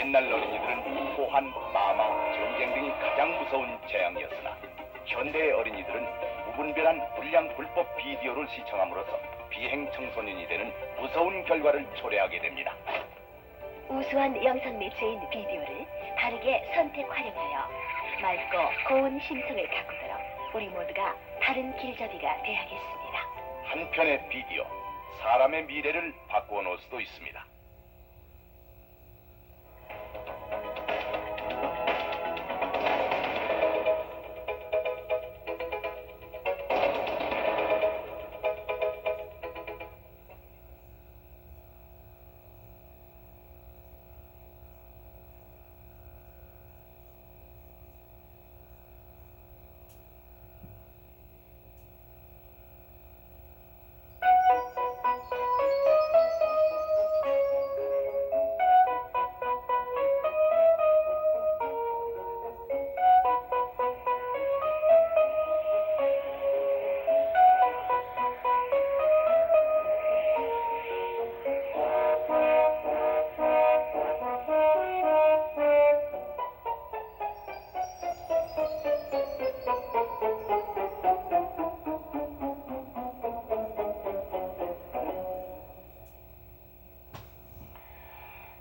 옛날 어린이들은 호환, 마마, 전쟁 등이 가장 무서운 재앙이었으나 현대의 어린이들은 무분별한 불량 불법 비디오를 시청함으로써 비행 청소년이 되는 무서운 결과를 초래하게 됩니다. 우수한 영상 매체인 비디오를 바르게 선택 활용하여 맑고 고운 심성을 가꾸도록 우리 모두가 바른 길잡이가 되어야겠습니다. 한 편의 비디오, 사람의 미래를 바꾸어 놓을 수도 있습니다.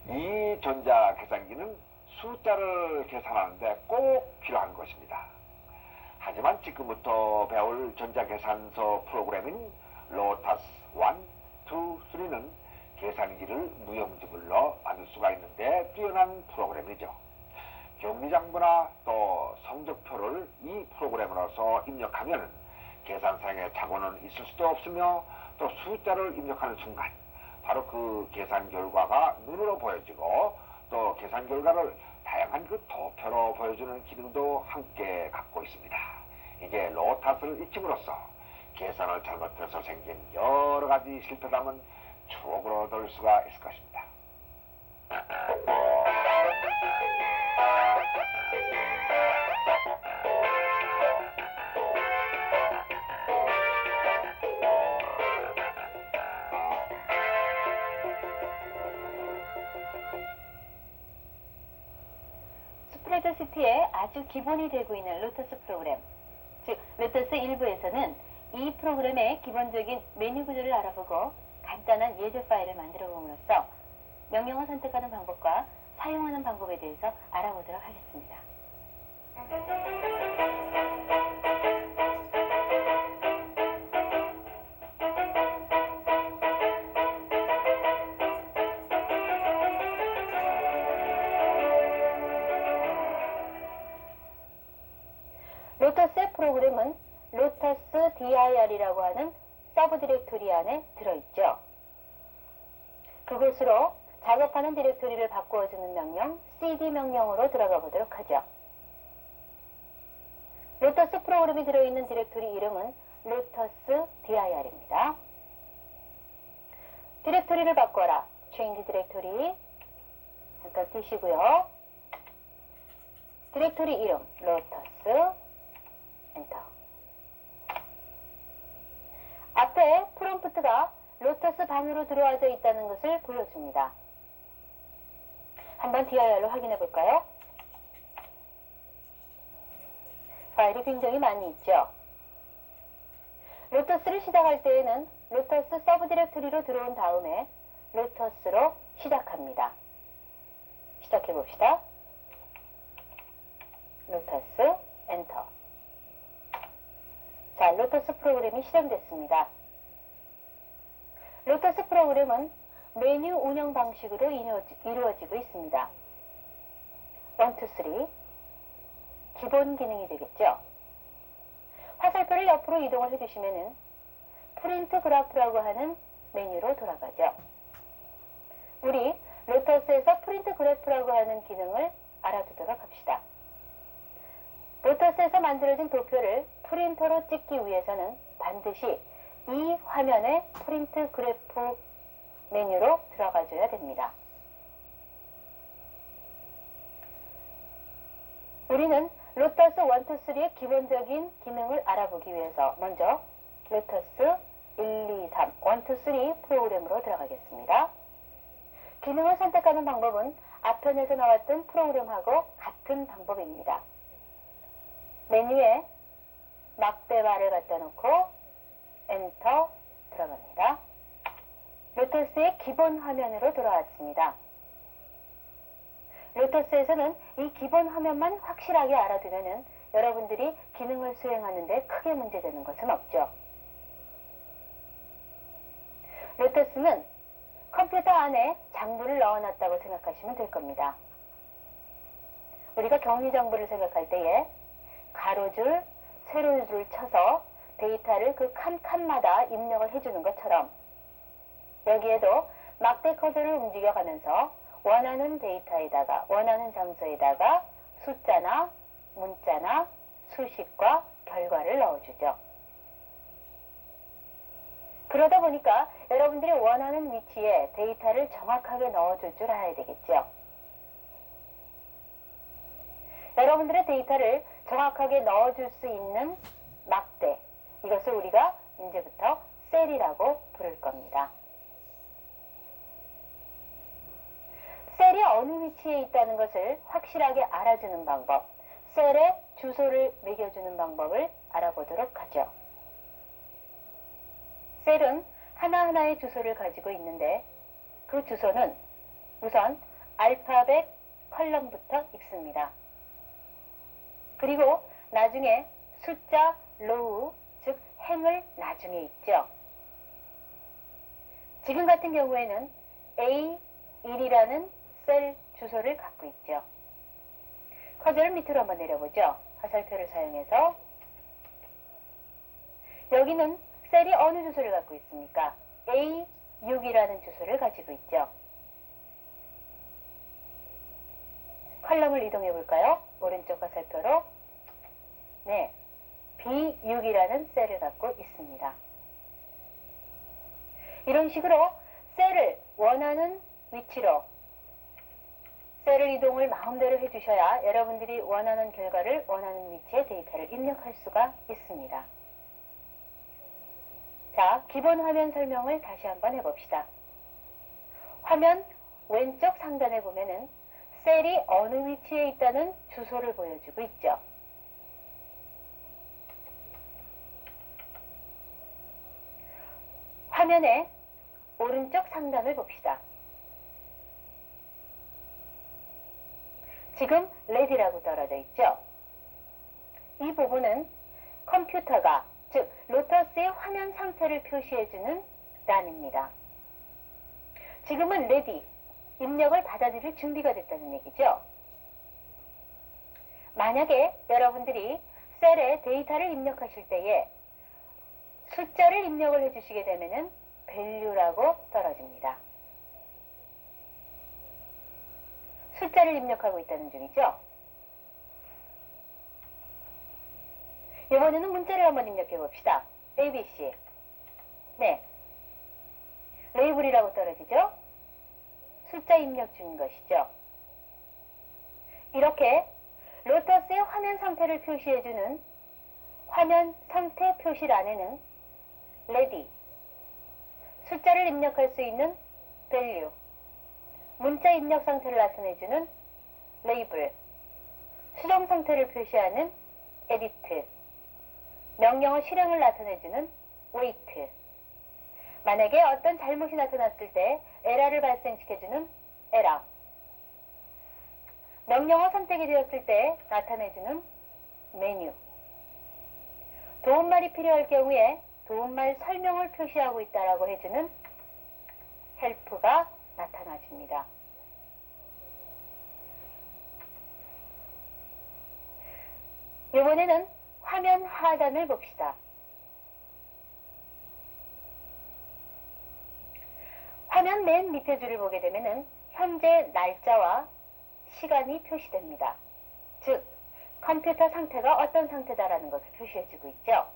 이 전자계산기는 숫자를 계산하는데 꼭 필요한 것입니다. 하지만 지금부터 배울 전자계산서 프로그램인 로터스 1, 2, 3는 계산기를 무용지물로 만들 수가 있는데 뛰어난 프로그램이죠. 경리장부나 또 성적표를 이 프로그램으로서 입력하면 계산상의 착오는 있을 수도 없으며 또 숫자를 입력하는 순간 바로 그 계산 결과가 눈으로 보여지고 또 계산 결과를 다양한 그 도표로 보여주는 기능도 함께 갖고 있습니다. 이제 로터스를 익힘으로써 계산을 잘못해서 생긴 여러 가지 실패담은 추억으로 돌 수가 있을 것입니다. 스프레드시트의 아주 기본이 되고 있는 로터스 프로그램, 즉 로터스 1부에서는 이 프로그램의 기본적인 메뉴 구조를 알아보고 간단한 예제 파일을 만들어 봄으로써 명령어 선택하는 방법과 사용하는 방법에 대해서 알아보도록 하겠습니다. 로터스의 프로그램은 로터스 dir이라고 하는 서브 디렉토리 안에 들어있죠. 그곳으로 작업하는 디렉토리를 바꾸어주는 명령 cd 명령으로 들어가 보도록 하죠. 로터스 프로그램이 들어있는 디렉토리 이름은 로터스 dir입니다. 디렉토리를 바꿔라. change 디렉토리 잠깐 띄시고요. 디렉토리 이름 로터스 엔터. 앞에 프롬프트가 로터스 방으로 들어와져 있다는 것을 보여줍니다. 한번 dir로 확인해 볼까요? 파일이 굉장히 많이 있죠. 로터스를 시작할 때에는 로터스 서브 디렉토리로 들어온 다음에 로터스로 시작합니다. 시작해 봅시다. 로터스 엔터. 자, 로터스 프로그램이 실행됐습니다. 로터스 프로그램은 메뉴 운영 방식으로 이루어지고 있습니다. 1, 2, 3 기본 기능이 되겠죠. 화살표를 옆으로 이동을 해주시면은 프린트 그래프라고 하는 메뉴로 돌아가죠. 우리 로터스에서 프린트 그래프라고 하는 기능을 알아두도록 합시다. 로터스에서 만들어진 도표를 프린터로 찍기 위해서는 반드시 이 화면의 프린트 그래프 메뉴로 들어가줘야 됩니다. 우리는 로터스 1, 2, 3의 기본적인 기능을 알아보기 위해서 먼저 로터스 1, 2, 3, 1, 2, 3 프로그램으로 들어가겠습니다. 기능을 선택하는 방법은 앞편에서 나왔던 프로그램하고 같은 방법입니다. 메뉴에 막대발을 갖다 놓고 엔터 들어갑니다. 로터스의 기본 화면으로 돌아왔습니다. 로터스에서는 이 기본 화면만 확실하게 알아두면은 여러분들이 기능을 수행하는데 크게 문제되는 것은 없죠. 로터스는 컴퓨터 안에 장부를 넣어놨다고 생각하시면 될 겁니다. 우리가 격리장부를 생각할 때에 가로줄, 세로줄을 쳐서 데이터를 그 칸칸마다 입력을 해주는 것처럼 여기에도 막대 커서를 움직여가면서 원하는 데이터에다가 원하는 장소에다가 숫자나 문자나 수식과 결과를 넣어주죠. 그러다 보니까 여러분들이 원하는 위치에 데이터를 정확하게 넣어줄 줄 알아야 되겠죠. 여러분들의 데이터를 정확하게 넣어줄 수 있는 막대, 이것을 우리가 이제부터 셀이라고 부를 겁니다. 셀이 어느 위치에 있다는 것을 확실하게 알아주는 방법, 셀에 주소를 매겨주는 방법을 알아보도록 하죠. 셀은 하나하나의 주소를 가지고 있는데 그 주소는 우선 알파벳 컬럼부터 읽습니다. 그리고 나중에 숫자 로우, 즉 행을 나중에 읽죠. 지금 같은 경우에는 A1이라는 셀 주소를 갖고 있죠. 커서를 밑으로 한번 내려보죠. 화살표를 사용해서 여기는 셀이 어느 주소를 갖고 있습니까? A6이라는 주소를 가지고 있죠. 컬럼을 이동해 볼까요? 오른쪽 화살표로. 네, B6이라는 셀을 갖고 있습니다. 이런 식으로 셀을 원하는 위치로 셀을 이동을 마음대로 해주셔야 여러분들이 원하는 결과를 원하는 위치에 데이터를 입력할 수가 있습니다. 자, 기본 화면 설명을 다시 한번 해봅시다. 화면 왼쪽 상단에 보면은 셀이 어느 위치에 있다는 주소를 보여주고 있죠. 화면의 오른쪽 상단을 봅시다. 지금 레디라고 떨어져 있죠. 이 부분은 컴퓨터가, 즉 로터스의 화면 상태를 표시해주는 란입니다. 지금은 레디, 입력을 받아들일 준비가 됐다는 얘기죠. 만약에 여러분들이 셀에 데이터를 입력하실 때에 숫자를 입력을 해주시게 되면은 value라고 떨어집니다. 숫자를 입력하고 있다는 중이죠. 이번에는 문자를 한번 입력해 봅시다. ABC. 네. 레이블이라고 떨어지죠? 숫자 입력 중인 것이죠. 이렇게 로터스의 화면 상태를 표시해주는 화면 상태 표시란에는 ready, 숫자를 입력할 수 있는 value, 문자 입력 상태를 나타내주는 label, 수정 상태를 표시하는 edit, 명령어 실행을 나타내주는 wait, 만약에 어떤 잘못이 나타났을 때 에러를 발생시켜주는 error, 명령어 선택이 되었을 때 나타내주는 메뉴, 도움말이 필요할 경우에 도움말 설명을 표시하고 있다라고 해주는 help가 나타나줍니다. 이번에는 화면 하단을 봅시다. 화면 맨 밑에 줄을 보게 되면은 현재 날짜와 시간이 표시됩니다. 즉, 컴퓨터 상태가 어떤 상태다라는 것을 표시해주고 있죠.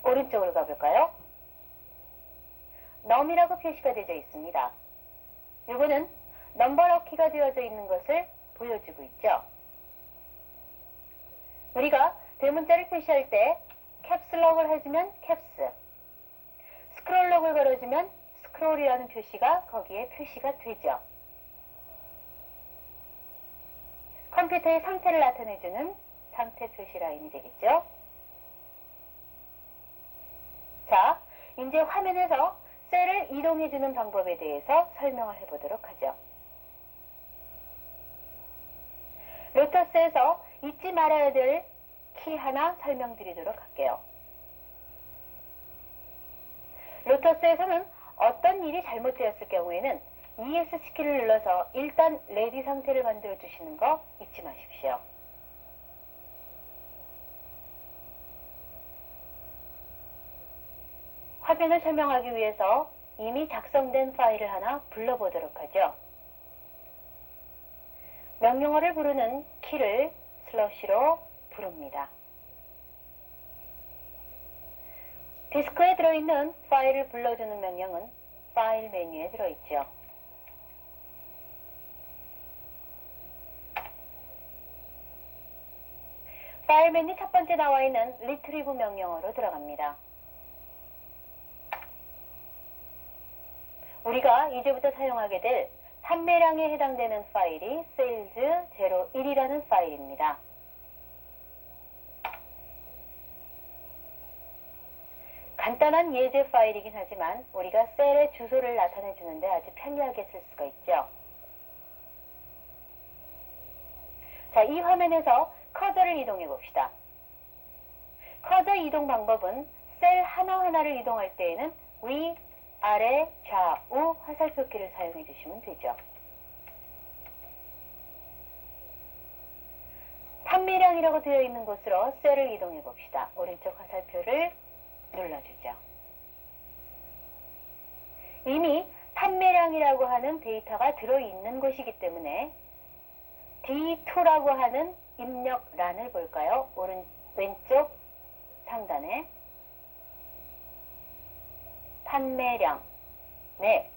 오른쪽으로 가볼까요? num이라고 표시가 되어 있습니다. 이거는 넘버 넣기가 되어져 있는 것을 보여주고 있죠. 우리가 대문자를 표시할 때 캡슬록을 해주면 캡스, 스크롤록을 걸어주면 스크롤 컨트롤이라는 표시가 거기에 표시가 되죠. 컴퓨터의 상태를 나타내주는 상태 표시 라인이 되겠죠. 자, 이제 화면에서 셀을 이동해주는 방법에 대해서 설명을 해보도록 하죠. 로터스에서 잊지 말아야 될 키 하나 설명드리도록 할게요. 로터스에서는 어떤 일이 잘못되었을 경우에는 ESC 키를 눌러서 일단 레디 상태를 만들어 주시는 거 잊지 마십시오. 화면을 설명하기 위해서 이미 작성된 파일을 하나 불러보도록 하죠. 명령어를 부르는 키를 슬러시로 부릅니다. 디스크에 들어있는 파일을 불러주는 명령은 파일 메뉴에 들어있죠. 파일 메뉴 첫 번째 나와 있는 리트리브 명령어로 들어갑니다. 우리가 이제부터 사용하게 될 판매량에 해당되는 파일이 sales01이라는 파일입니다. 간단한 예제 파일이긴 하지만 우리가 셀의 주소를 나타내 주는데 아주 편리하게 쓸 수가 있죠. 자, 이 화면에서 커서를 이동해 봅시다. 커서 이동 방법은 셀 하나하나를 이동할 때에는 위, 아래, 좌우 화살표 키를 사용해 주시면 되죠. 판매량이라고 되어 있는 곳으로 셀을 이동해 봅시다. 오른쪽 화살표를 눌러주죠. 이미 판매량이라고 하는 데이터가 들어있는 곳이기 때문에 D2라고 하는 입력란을 볼까요? 왼쪽 상단에 판매량. 네,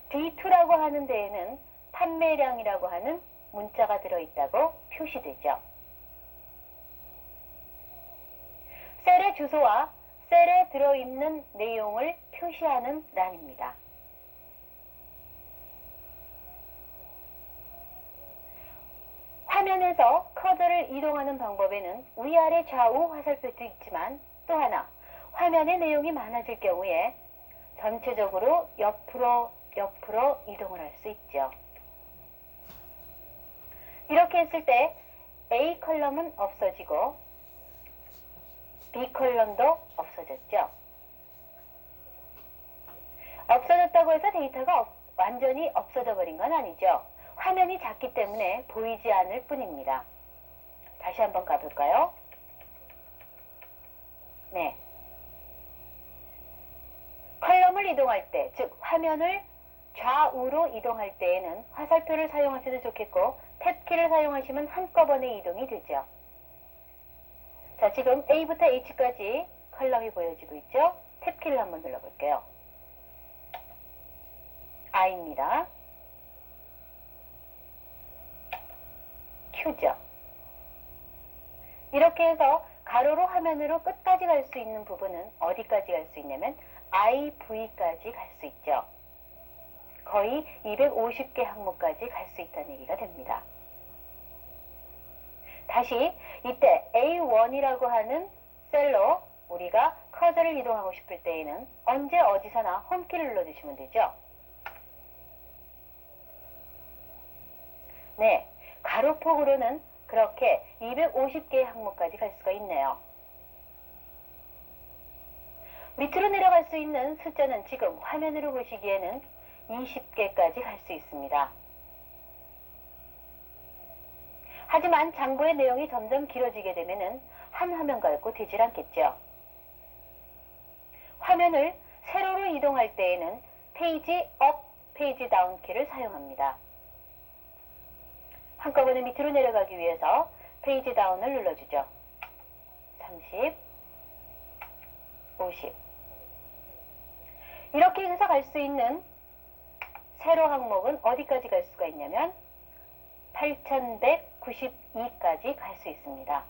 D2라고 하는 데에는 판매량이라고 하는 문자가 들어있다고 표시되죠. 셀의 주소와 셀에 들어있는 내용을 표시하는 란입니다. 화면에서 커서를 이동하는 방법에는 위아래 좌우 화살표도 있지만 또 하나 화면의 내용이 많아질 경우에 전체적으로 옆으로 이동을 할 수 있죠. 이렇게 했을 때 A 컬럼은 없어지고 B 컬럼도 없어졌죠. 없어졌다고 해서 데이터가 완전히 없어져 버린 건 아니죠. 화면이 작기 때문에 보이지 않을 뿐입니다. 다시 한번 가볼까요? 네. 컬럼을 이동할 때, 즉 화면을 좌우로 이동할 때에는 화살표를 사용하셔도 좋겠고 탭키를 사용하시면 한꺼번에 이동이 되죠. 자, 지금 A부터 H까지 컬럼이 보여지고 있죠? 탭키를 한번 눌러볼게요. I입니다. Q죠. 이렇게 해서 가로로 화면으로 끝까지 갈 수 있는 부분은 어디까지 갈 수 있냐면 IV까지 갈 수 있죠. 거의 250개 항목까지 갈 수 있다는 얘기가 됩니다. 다시 이때 A1이라고 하는 셀로 우리가 커서를 이동하고 싶을 때에는 언제 어디서나 홈키를 눌러주시면 되죠. 네, 가로폭으로는 그렇게 250개의 항목까지 갈 수가 있네요. 밑으로 내려갈 수 있는 숫자는 지금 화면으로 보시기에는 20개까지 갈 수 있습니다. 하지만 장부의 내용이 점점 길어지게 되면 한 화면 갖고 되질 않겠죠. 화면을 세로로 이동할 때에는 페이지 업, 페이지 다운 키를 사용합니다. 한꺼번에 밑으로 내려가기 위해서 페이지 다운을 눌러주죠. 30, 50. 이렇게 해서 갈 수 있는 세로 항목은 어디까지 갈 수가 있냐면 8192까지 갈 수 있습니다.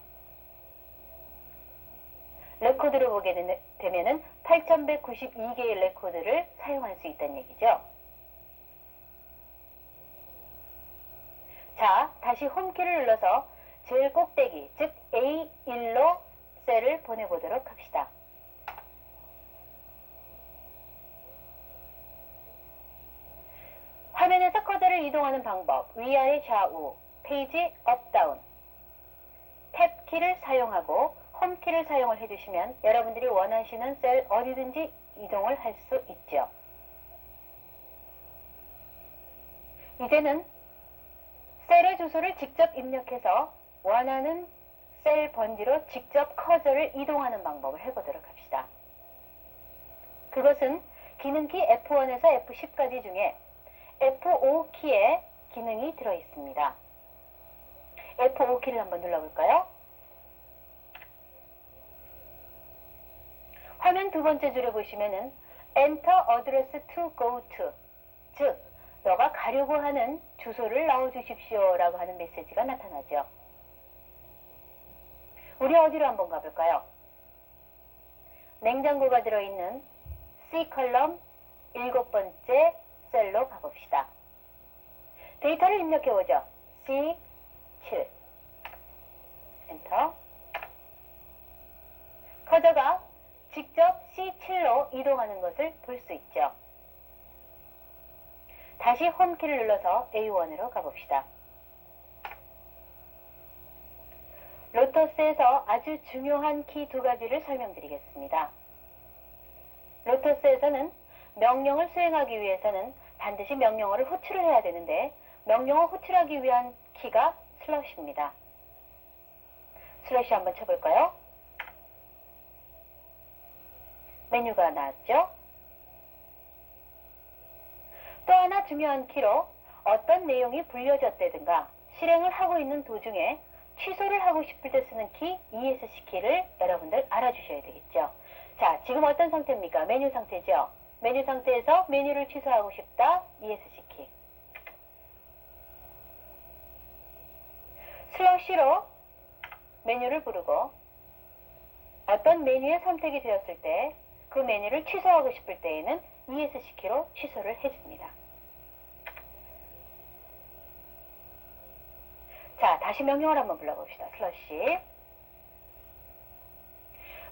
레코드로 보게 되면은 8192개의 레코드를 사용할 수 있다는 얘기죠. 자, 다시 홈키를 눌러서 제일 꼭대기, 즉 A1로 셀을 보내보도록 합시다. 화면에서 커서를 이동하는 방법, 위아래 좌우, 페이지 업 다운, 탭 키를 사용하고 홈 키를 사용을 해주시면 여러분들이 원하시는 셀 어디든지 이동을 할 수 있죠. 이제는 셀의 주소를 직접 입력해서 원하는 셀 번지로 직접 커서를 이동하는 방법을 해보도록 합시다. 그것은 기능키 F1에서 F10까지 중에 F5키에 기능이 들어있습니다. F5키를 한번 눌러볼까요? 화면 두 번째 줄에 보시면은 Enter address to go to, 즉 너가 가려고 하는 주소를 넣어주십시오 라고 하는 메시지가 나타나죠. 우리 어디로 한번 가볼까요? 냉장고가 들어있는 C컬럼 7번째 셀로 가봅시다. 데이터를 입력해보죠. C7 엔터. 커서가 직접 C7로 이동하는 것을 볼 수 있죠. 다시 홈키를 눌러서 A1으로 가봅시다. 로터스에서 아주 중요한 키 두 가지를 설명드리겠습니다. 로터스에서는 명령을 수행하기 위해서는 반드시 명령어를 호출을 해야 되는데 명령어 호출하기 위한 키가 슬러시입니다. 슬러시 한번 쳐볼까요? 메뉴가 나왔죠? 또 하나 중요한 키로 어떤 내용이 불려졌다든가 실행을 하고 있는 도중에 취소를 하고 싶을 때 쓰는 키 ESC 키를 여러분들 알아주셔야 되겠죠. 자, 지금 어떤 상태입니까? 메뉴 상태죠. 메뉴 상태에서 메뉴를 취소하고 싶다. ESC 키. 슬러시로 메뉴를 부르고 어떤 메뉴에 선택이 되었을 때 그 메뉴를 취소하고 싶을 때에는 ESC 키로 취소를 해줍니다. 자, 다시 명령을 한번 불러봅시다. 슬러시.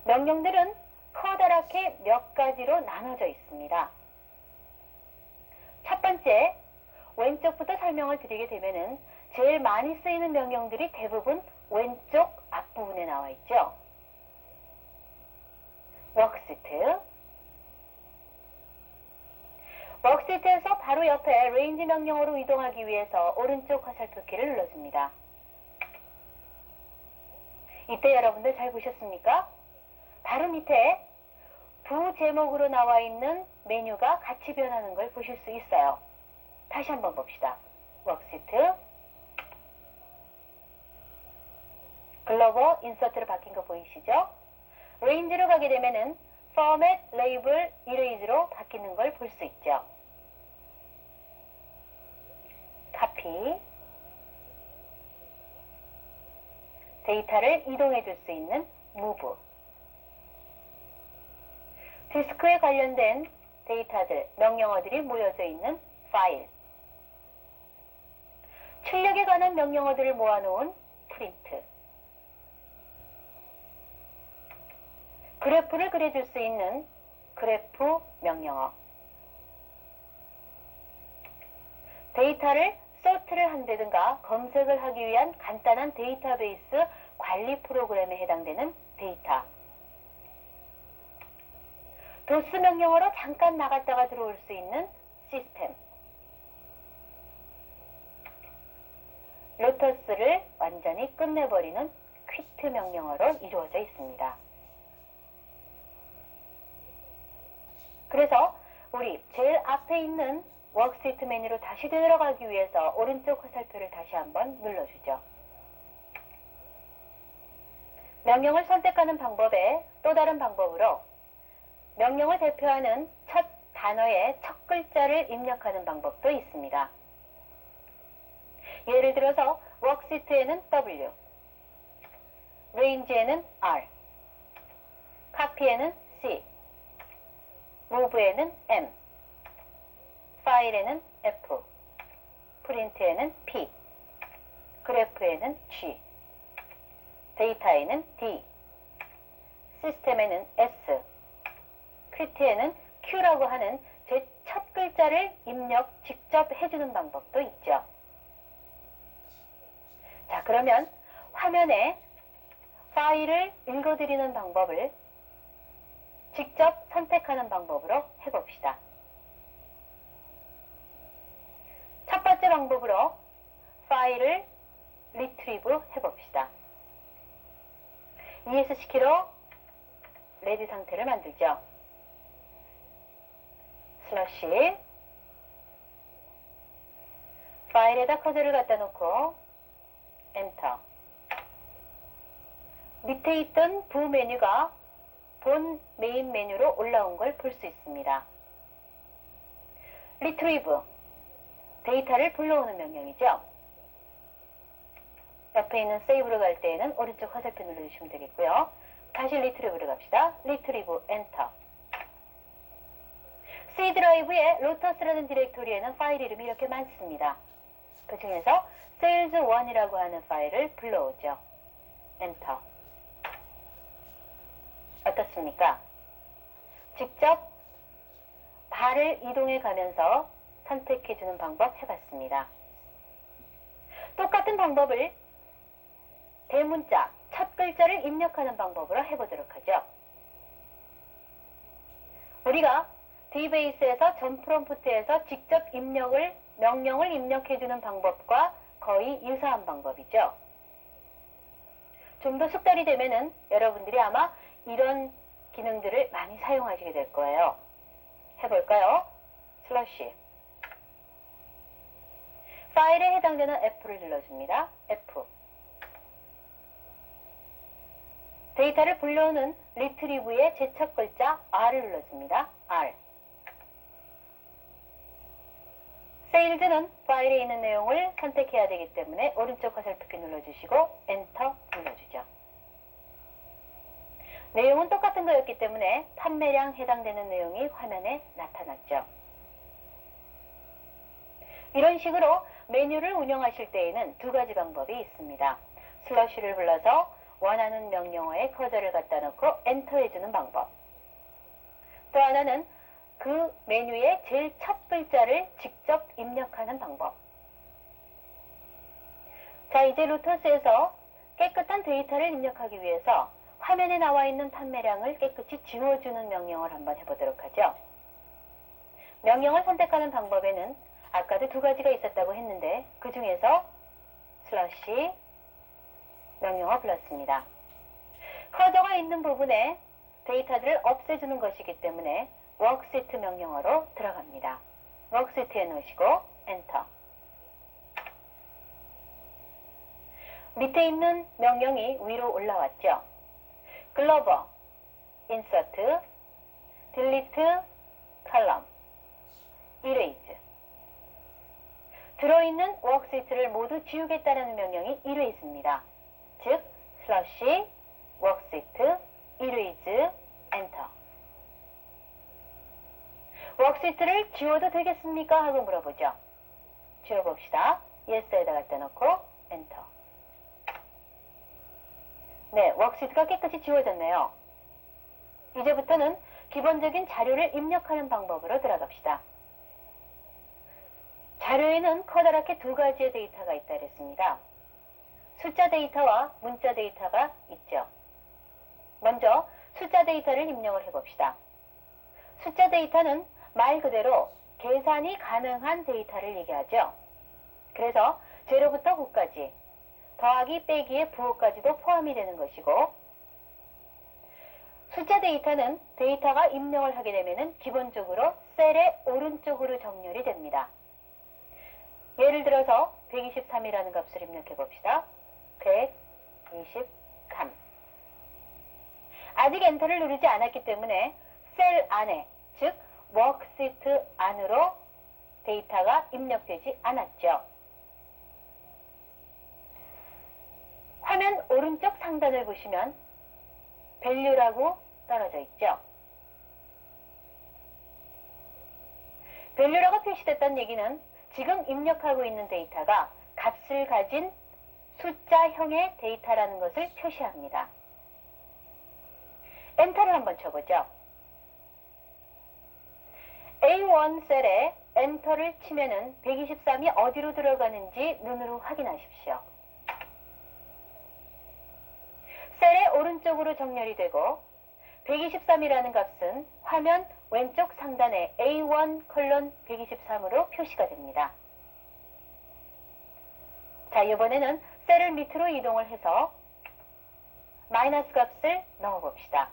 명령들은 커다랗게 몇 가지로 나눠져 있습니다. 첫 번째, 왼쪽부터 설명을 드리게 되면은 제일 많이 쓰이는 명령들이 대부분 왼쪽 앞부분에 나와 있죠. 워크시트. 워크시트에서 바로 옆에 레인지 명령어로 이동하기 위해서 오른쪽 화살표 키를 눌러줍니다. 이때 여러분들 잘 보셨습니까? 바로 밑에 부 제목으로 나와 있는 메뉴가 같이 변하는 걸 보실 수 있어요. 다시 한번 봅시다. 워크시트. 글로벌 인서트로 바뀐 거 보이시죠? 레인지로 가게 되면은 Format, Label, Erase로 바뀌는 걸 볼 수 있죠. 카피. 데이터를 이동해 줄 수 있는 Move. 디스크에 관련된 데이터들, 명령어들이 모여져 있는 파일. 출력에 관한 명령어들을 모아놓은 프린트. 그래프를 그려줄 수 있는 그래프 명령어. 데이터를 서트를 한다든가 검색을 하기 위한 간단한 데이터베이스 관리 프로그램에 해당되는 데이터. 도스 명령어로 잠깐 나갔다가 들어올 수 있는 시스템. 로터스를 완전히 끝내버리는 퀴트 명령어로 이루어져 있습니다. 그래서 우리 제일 앞에 있는 워크시트 메뉴로 다시 들어가기 위해서 오른쪽 화살표를 다시 한번 눌러주죠. 명령을 선택하는 방법의 또 다른 방법으로 명령을 대표하는 첫 단어의 첫 글자를 입력하는 방법도 있습니다. 예를 들어서 워크시트에는 W, 레인지에는 R, copy에는 C, move에는 M, 파일에는 F, 프린트에는 P, 그래프에는 G, 데이터에는 D, 시스템에는 S, 퀴트에는 Q라고 하는 제 첫 글자를 입력 직접 해주는 방법도 있죠. 자, 그러면 화면에 파일을 읽어드리는 방법을 직접 선택하는 방법으로 해봅시다. 첫 번째 방법으로 파일을 리트리브 해봅시다. ESC키로 레디 상태를 만들죠. 슬러시 파일에다 커서를 갖다 놓고 엔터. 밑에 있던 부 메뉴가 본 메인 메뉴로 올라온 걸 볼 수 있습니다. 리트리브, 데이터를 불러오는 명령이죠. 옆에 있는 세이브로 갈 때에는 오른쪽 화살표 눌러주시면 되겠고요. 다시 리트리브로 갑시다. 리트리브 엔터. C 드라이브에 로터스라는 디렉토리에는 파일 이름이 이렇게 많습니다. 그 중에서 sales1이라고 하는 파일을 불러오죠. 엔터. 어떻습니까? 직접 발을 이동해 가면서 선택해주는 방법 해봤습니다. 똑같은 방법을 대문자 첫 글자를 입력하는 방법으로 해보도록 하죠. 우리가 DBase에서 전 프롬프트에서 직접 명령을 입력해주는 방법과 거의 유사한 방법이죠. 좀 더 숙달이 되면은 여러분들이 아마 이런 기능들을 많이 사용하시게 될 거예요. 해볼까요? 슬러시 파일에 해당되는 F를 눌러줍니다. F. 데이터를 불러오는 리트리브의 제 첫 글자 R을 눌러줍니다. R. 세일즈는 파일에 있는 내용을 선택해야 되기 때문에 오른쪽 화살표키 눌러주시고 엔터 눌러주죠. 내용은 똑같은 거였기 때문에 판매량 해당되는 내용이 화면에 나타났죠. 이런 식으로 메뉴를 운영하실 때에는 두 가지 방법이 있습니다. 슬러시를 불러서 원하는 명령어에 커서를 갖다 놓고 엔터 해주는 방법. 또 하나는 그 메뉴의 제일 첫 글자를 직접 입력하는 방법. 자, 이제 로터스에서 깨끗한 데이터를 입력하기 위해서 화면에 나와 있는 판매량을 깨끗이 지워주는 명령을 한번 해보도록 하죠. 명령을 선택하는 방법에는 아까도 두 가지가 있었다고 했는데 그 중에서 슬러시 명령어 불렀습니다. 커저가 있는 부분에 데이터들을 없애주는 것이기 때문에 worksheet 명령어로 들어갑니다. worksheet에 넣으시고 엔터. 밑에 있는 명령이 위로 올라왔죠. 글로벌, insert, delete, column, erase. 들어있는 worksheet를 모두 지우겠다는 명령이 erase입니다. 즉, 슬러시, worksheet, erase, enter. worksheet를 지워도 되겠습니까? 하고 물어보죠. 지워봅시다. yes에다 갖다 놓고 enter. 네, worksheet가 깨끗이 지워졌네요. 이제부터는 기본적인 자료를 입력하는 방법으로 들어갑시다. 자료에는 커다랗게 두 가지의 데이터가 있다 그랬습니다. 숫자 데이터와 문자 데이터가 있죠. 먼저 숫자 데이터를 입력을 해봅시다. 숫자 데이터는 말 그대로 계산이 가능한 데이터를 얘기하죠. 그래서 0부터 9까지 더하기 빼기의 부호까지도 포함이 되는 것이고, 숫자 데이터는 데이터가 입력을 하게 되면 기본적으로 셀의 오른쪽으로 정렬이 됩니다. 예를 들어서 123이라는 값을 입력해 봅시다. 123. 아직 엔터를 누르지 않았기 때문에 셀 안에, 즉 워크시트 안으로 데이터가 입력되지 않았죠. 화면 오른쪽 상단을 보시면 value라고 떨어져 있죠. 밸류라고 표시됐다는 얘기는 지금 입력하고 있는 데이터가 값을 가진 숫자형의 데이터라는 것을 표시합니다. 엔터를 한번 쳐보죠. A1 셀에 엔터를 치면은 123이 어디로 들어가는지 눈으로 확인하십시오. 셀의 오른쪽으로 정렬이 되고 123이라는 값은 화면 왼쪽 상단에 A1 콜론 123으로 표시가 됩니다. 자, 이번에는 셀을 밑으로 이동을 해서 마이너스 값을 넣어봅시다.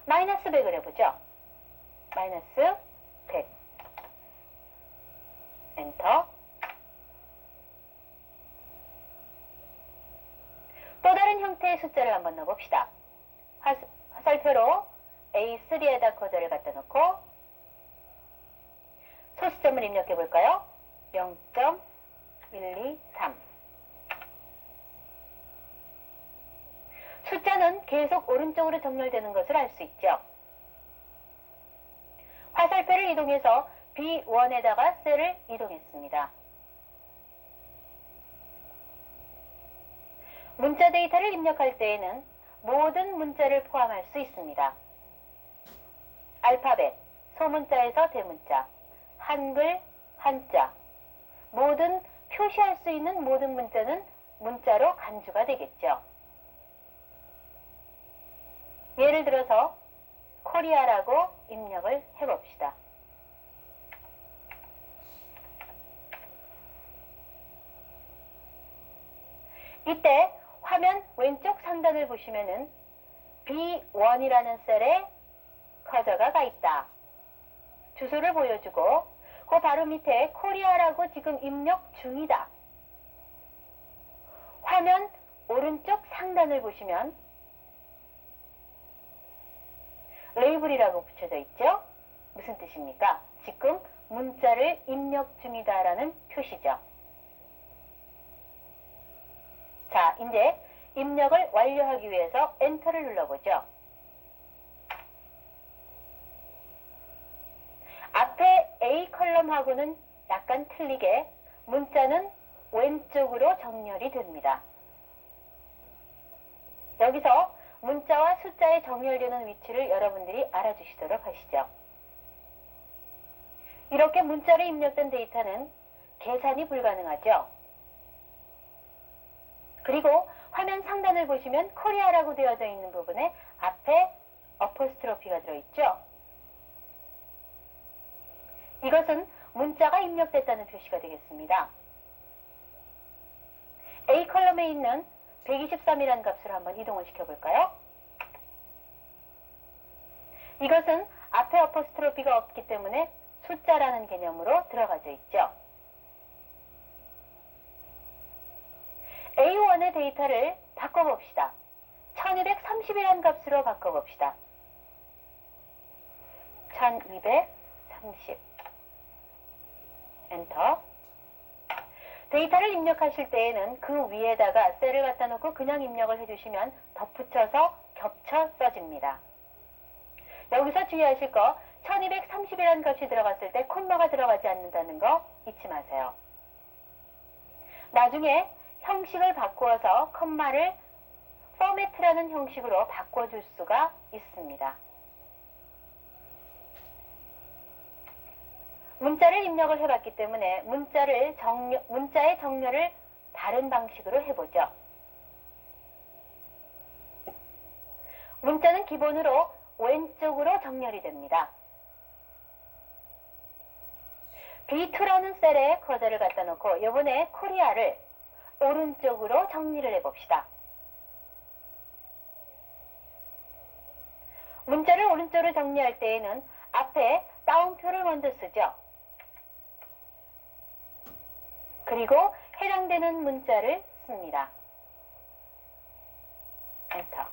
마이너스 100을 해보죠. 마이너스 100. 엔터. 또 다른 형태의 숫자를 한번 넣어봅시다. 화살표로 A3에다 코드를 갖다 놓고 소수점을 입력해 볼까요? 0.123. 숫자는 계속 오른쪽으로 정렬되는 것을 알 수 있죠. 화살표를 이동해서 B1에다가 셀을 이동했습니다. 문자 데이터를 입력할 때에는 모든 문자를 포함할 수 있습니다. 알파벳, 소문자에서 대문자, 한글, 한자, 모든 표시할 수 있는 모든 문자는 문자로 간주가 되겠죠. 예를 들어서 코리아라고 입력을 해봅시다. 이때 화면 왼쪽 상단을 보시면은 B1이라는 셀에 커저가 가 있다. 주소를 보여주고 그 바로 밑에 코리아라고 지금 입력 중이다. 화면 오른쪽 상단을 보시면 레이블이라고 붙여져 있죠? 무슨 뜻입니까? 지금 문자를 입력 중이다라는 표시죠. 자, 이제 입력을 완료하기 위해서 엔터를 눌러보죠. 앞에 A 컬럼하고는 약간 틀리게 문자는 왼쪽으로 정렬이 됩니다. 여기서 문자와 숫자의 정렬되는 위치를 여러분들이 알아주시도록 하시죠. 이렇게 문자로 입력된 데이터는 계산이 불가능하죠. 그리고 화면 상단을 보시면 코리아라고 되어져 있는 부분에 앞에 어포스트로피가 들어있죠. 이것은 문자가 입력됐다는 표시가 되겠습니다. A 컬럼에 있는 123이라는 값으로 한번 이동을 시켜볼까요? 이것은 앞에 어포스트로피가 없기 때문에 숫자라는 개념으로 들어가져 있죠. A1의 데이터를 바꿔봅시다. 1230이라는 값으로 바꿔봅시다. 1230. 엔터. 데이터를 입력하실 때에는 그 위에다가 셀을 갖다 놓고 그냥 입력을 해주시면 덧붙여서 겹쳐 써집니다. 여기서 주의하실 거 1230이라는 값이 들어갔을 때 콤마가 들어가지 않는다는 거 잊지 마세요. 나중에 형식을 바꾸어서 콤마를 포매트라는 형식으로 바꿔줄 수가 있습니다. 문자를 입력을 해봤기 때문에 문자의 정렬을 다른 방식으로 해보죠. 문자는 기본으로 왼쪽으로 정렬이 됩니다. B2라는 셀에 커서를 갖다 놓고 이번에 코리아를 오른쪽으로 정리를 해봅시다. 문자를 오른쪽으로 정리할 때에는 앞에 따옴표를 먼저 쓰죠. 그리고 해당되는 문자를 씁니다. 엔터.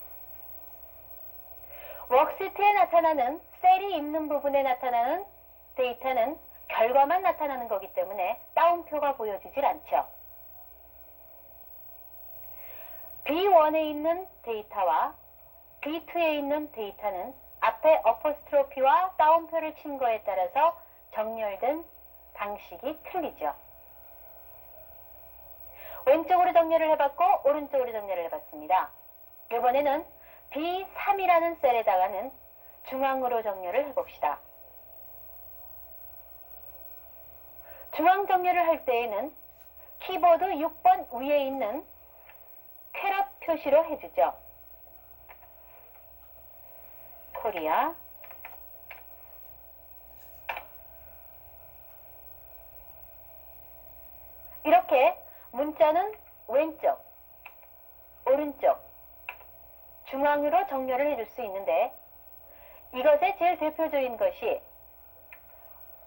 웍시트에 나타나는 셀이 있는 부분에 나타나는 데이터는 결과만 나타나는 거기 때문에 따옴표가 보여지질 않죠. B1에 있는 데이터와 B2에 있는 데이터는 앞에 어퍼스트로피와 따옴표를 친 거에 따라서 정렬된 방식이 틀리죠. 왼쪽으로 정렬을 해봤고 오른쪽으로 정렬을 해봤습니다. 이번에는 B3이라는 셀에다가는 중앙으로 정렬을 해봅시다. 중앙 정렬을 할 때에는 키보드 6번 위에 있는 퀘럿 표시로 해주죠. 코리아. 이렇게 문자는 왼쪽, 오른쪽, 중앙으로 정렬을 해줄 수 있는데 이것의 제일 대표적인 것이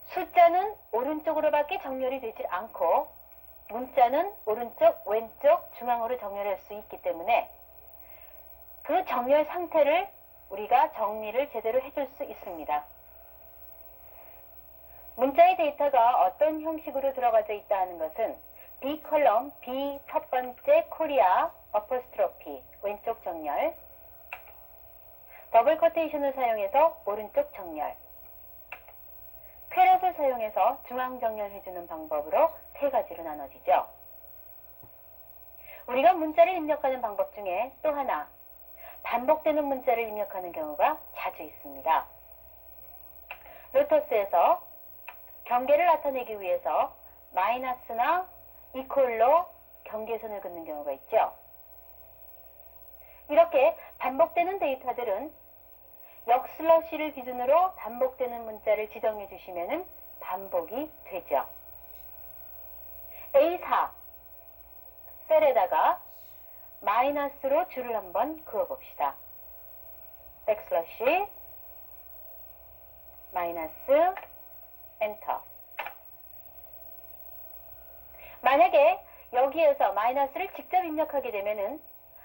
숫자는 오른쪽으로밖에 정렬이 되질 않고 문자는 오른쪽, 왼쪽, 중앙으로 정렬할 수 있기 때문에 그 정렬 상태를 우리가 정리를 제대로 해줄 수 있습니다. 문자의 데이터가 어떤 형식으로 들어가져 있다 하는 것은 B 컬럼, B 첫 번째 코리아, 어퍼스트로피, 왼쪽 정렬, 더블 커테이션을 사용해서 오른쪽 정렬, 퀘럿을 사용해서 중앙 정렬해주는 방법으로 세 가지로 나눠지죠. 우리가 문자를 입력하는 방법 중에 또 하나, 반복되는 문자를 입력하는 경우가 자주 있습니다. 로터스에서 경계를 나타내기 위해서 마이너스나 이퀄로 경계선을 긋는 경우가 있죠. 이렇게 반복되는 데이터들은 역슬러시를 기준으로 반복되는 문자를 지정해 주시면 반복이 되죠. A4 셀에다가 마이너스로 줄을 한번 그어봅시다. 백슬러시 마이너스 엔터. 만약에 여기에서 마이너스를 직접 입력하게 되면은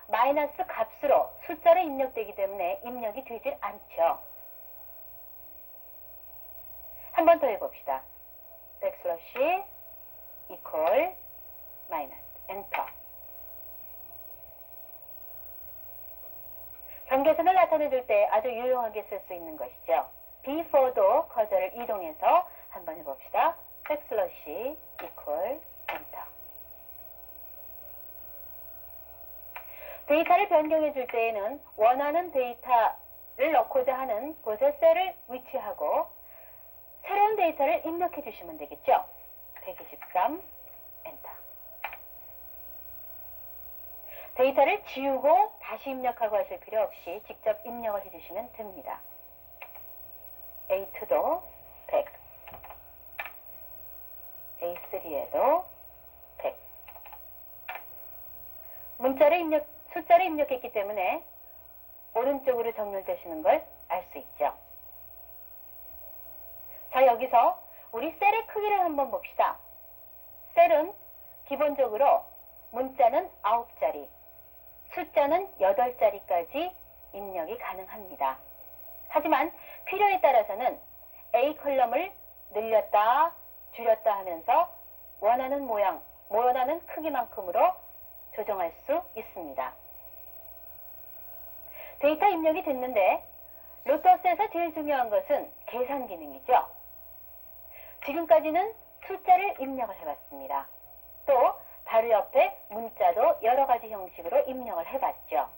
마이너스 값으로 숫자로 입력되기 때문에 입력이 되질 않죠. 한 번 더 해봅시다. 백슬러시 이퀄 마이너스 엔터. 경계선을 나타내줄 때 아주 유용하게 쓸 수 있는 것이죠. B4도 커서를 이동해서 한번 해봅시다. 백슬러시 이퀄 엔터. 데이터를 변경해 줄 때에는 원하는 데이터를 넣고자 하는 곳에 셀을 위치하고 새로운 데이터를 입력해 주시면 되겠죠. 123 엔터. 데이터를 지우고 다시 입력하고 하실 필요 없이 직접 입력을 해주시면 됩니다. A2도 100, A3에도 100. 숫자를 입력했기 때문에 오른쪽으로 정렬되시는 걸 알 수 있죠. 자, 여기서 우리 셀의 크기를 한번 봅시다. 셀은 기본적으로 문자는 9자리, 숫자는 8자리까지 입력이 가능합니다. 하지만 필요에 따라서는 A 컬럼을 늘렸다, 줄였다 하면서 원하는 모양, 원하는 크기만큼으로 조정할 수 있습니다. 데이터 입력이 됐는데 로터스에서 제일 중요한 것은 계산 기능이죠. 지금까지는 숫자를 입력을 해봤습니다. 또 바로 옆에 문자도 여러 가지 형식으로 입력을 해봤죠.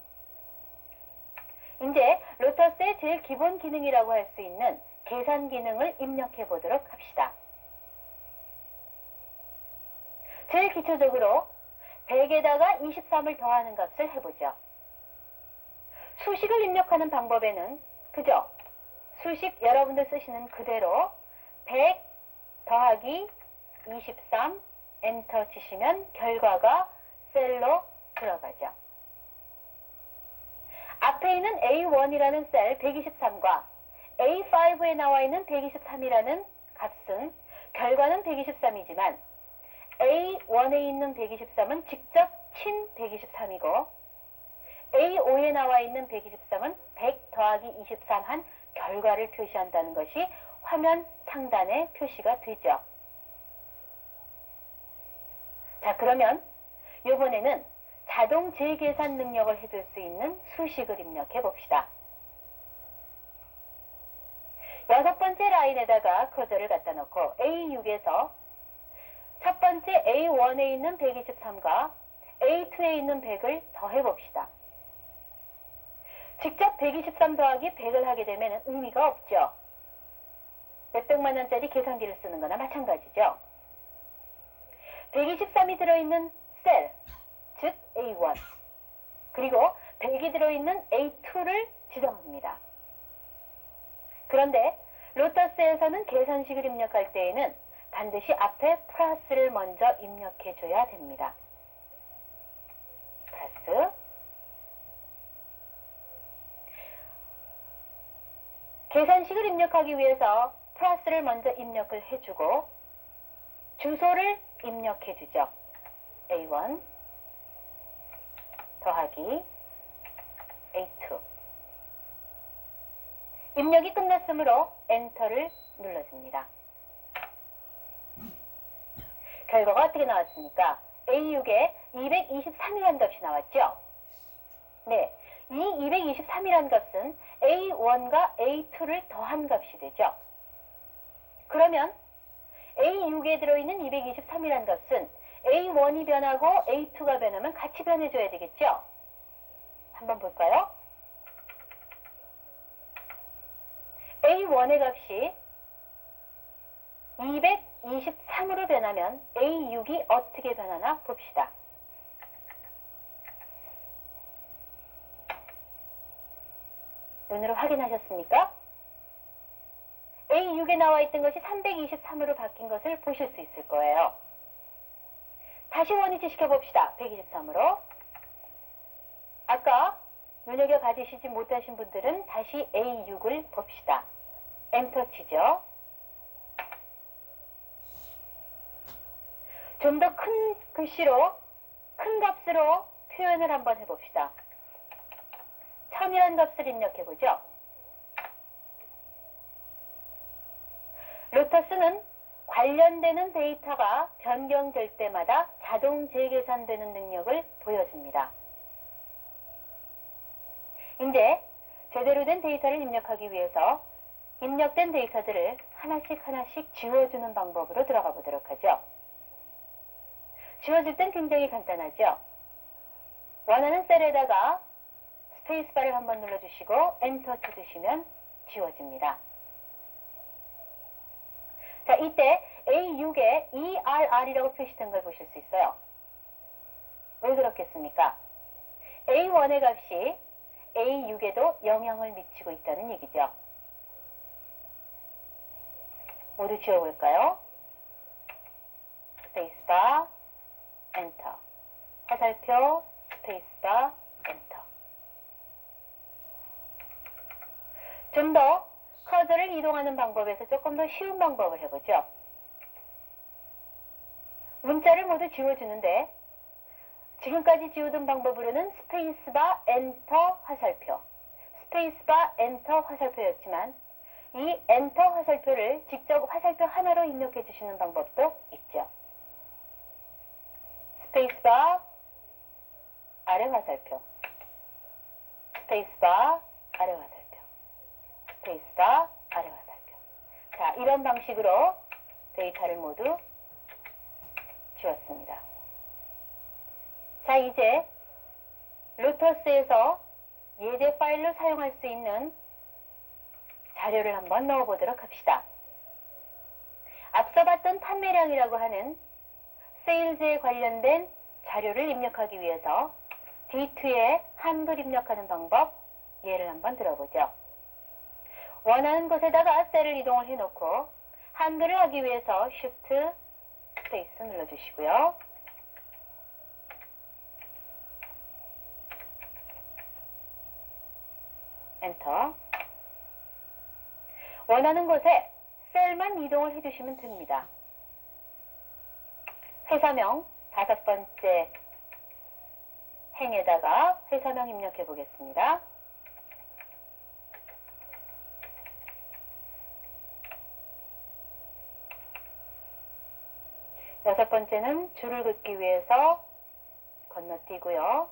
이제 로터스의 제일 기본 기능이라고 할 수 있는 계산 기능을 입력해 보도록 합시다. 제일 기초적으로 100에다가 23을 더하는 값을 해보죠. 수식을 입력하는 방법에는 그죠? 수식 여러분들 쓰시는 그대로 100 더하기 23 엔터 치시면 결과가 셀로 들어가죠. 앞에 있는 A1이라는 셀 123과 A5에 나와 있는 123이라는 값은 결과는 123이지만 A1에 있는 123은 직접 친 123이고 A5에 나와 있는 123은 100 더하기 23 한 결과를 표시한다는 것이 화면 상단에 표시가 되죠. 자, 그러면 이번에는 자동 재계산 능력을 해줄 수 있는 수식을 입력해 봅시다. 6번째 라인에다가 커저를 갖다 놓고 A6에서 첫 번째 A1에 있는 123과 A2에 있는 100을 더해 봅시다. 직접 123 더하기 100을 하게 되면 의미가 없죠. 몇백만 원짜리 계산기를 쓰는 거나 마찬가지죠. 123이 들어있는 셀, 즉 A1, 그리고 100이 들어있는 A2를 지정합니다. 그런데 로터스에서는 계산식을 입력할 때에는 반드시 앞에 플러스를 먼저 입력해 줘야 됩니다. 플러스. 계산식을 입력하기 위해서 플러스를 먼저 입력을 해주고 주소를 입력해 주죠. A1 더하기 A2. 입력이 끝났으므로 엔터를 눌러줍니다. 결과가 어떻게 나왔습니까? A6에 223이라는 값이 나왔죠? 네, 이 223이라는 값은 A1과 A2를 더한 값이 되죠. 그러면 A6에 들어있는 223이라는 값은 A1이 변하고 A2가 변하면 같이 변해줘야 되겠죠? 한번 볼까요? A1의 값이 223으로 변하면 A6이 어떻게 변하나 봅시다. 눈으로 확인하셨습니까? A6에 나와 있던 것이 323으로 바뀐 것을 보실 수 있을 거예요. 다시 원위치 시켜봅시다. 123으로. 아까 눈여겨봐주시지 못하신 분들은 다시 A6을 봅시다. 엔터 치죠. 좀 더 큰 글씨로, 큰 값으로 표현을 한번 해봅시다. 1000이라는 값을 입력해보죠. 로터스는 관련되는 데이터가 변경될 때마다 자동 재계산되는 능력을 보여줍니다. 이제 제대로 된 데이터를 입력하기 위해서 입력된 데이터들을 하나씩 지워주는 방법으로 들어가 보도록 하죠. 지워줄 땐 굉장히 간단하죠. 원하는 셀에다가 스페이스바를 한번 눌러주시고 엔터 쳐주시면 지워집니다. 자, 이때 A6에 ERR이라고 표시된 걸 보실 수 있어요. 왜 그렇겠습니까? A1의 값이 A6에도 영향을 미치고 있다는 얘기죠. 모두 지워볼까요? 스페이스바, 엔터. 화살표, 스페이스바, 엔터. 좀 더 커서를 이동하는 방법에서 조금 더 쉬운 방법을 해보죠. 문자를 모두 지워주는데 지금까지 지우던 방법으로는 스페이스바, 엔터, 화살표, 스페이스바, 엔터, 화살표였지만 이 엔터 화살표를 직접 화살표 하나로 입력해 주시는 방법도 있죠. 스페이스바, 아래 화살표, 스페이스바, 아래 화살표, 스페이스바, 아래 화살표. 자, 이런 방식으로 데이터를 모두 지웠습니다. 자, 이제 로터스에서 예제 파일로 사용할 수 있는 자료를 한번 넣어보도록 합시다. 앞서 봤던 판매량이라고 하는 세일즈에 관련된 자료를 입력하기 위해서 D2에 한글 입력하는 방법 예를 한번 들어보죠. 원하는 곳에다가 셀을 이동을 해놓고 한글을 하기 위해서 Shift 스페이스 눌러주시고요. 엔터. 원하는 곳에 셀만 이동을 해주시면 됩니다. 회사명 5번째 행에다가 회사명 입력해 보겠습니다. 여섯 번째는 줄을 긋기 위해서 건너뛰고요.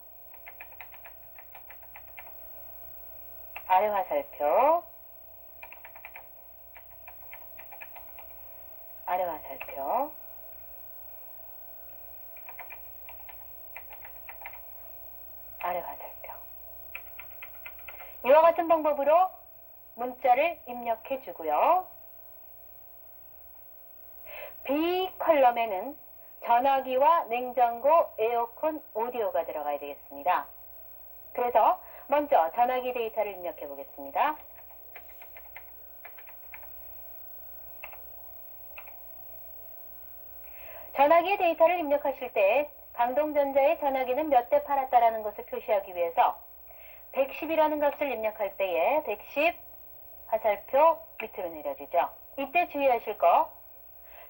아래 화살표, 아래 화살표, 아래 화살표. 이와 같은 방법으로 문자를 입력해 주고요. B 컬럼에는 전화기와 냉장고, 에어컨, 오디오가 들어가야 되겠습니다. 그래서 먼저 전화기 데이터를 입력해 보겠습니다. 전화기의 데이터를 입력하실 때 강동전자의 전화기는 몇 대 팔았다라는 것을 표시하기 위해서 110이라는 값을 입력할 때에 110 화살표 밑으로 내려주죠. 이때 주의하실 거,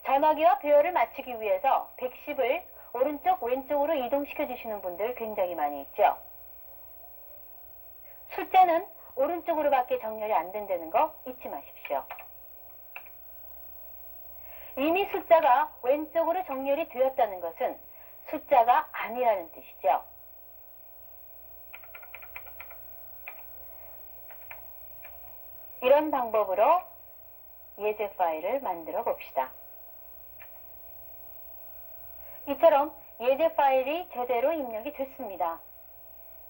전화기와 배열을 맞추기 위해서 110을 오른쪽 왼쪽으로 이동시켜 주시는 분들 굉장히 많이 있죠. 숫자는 오른쪽으로밖에 정렬이 안 된다는 거 잊지 마십시오. 이미 숫자가 왼쪽으로 정렬이 되었다는 것은 숫자가 아니라는 뜻이죠. 이런 방법으로 예제 파일을 만들어 봅시다. 이처럼 예제 파일이 제대로 입력이 됐습니다.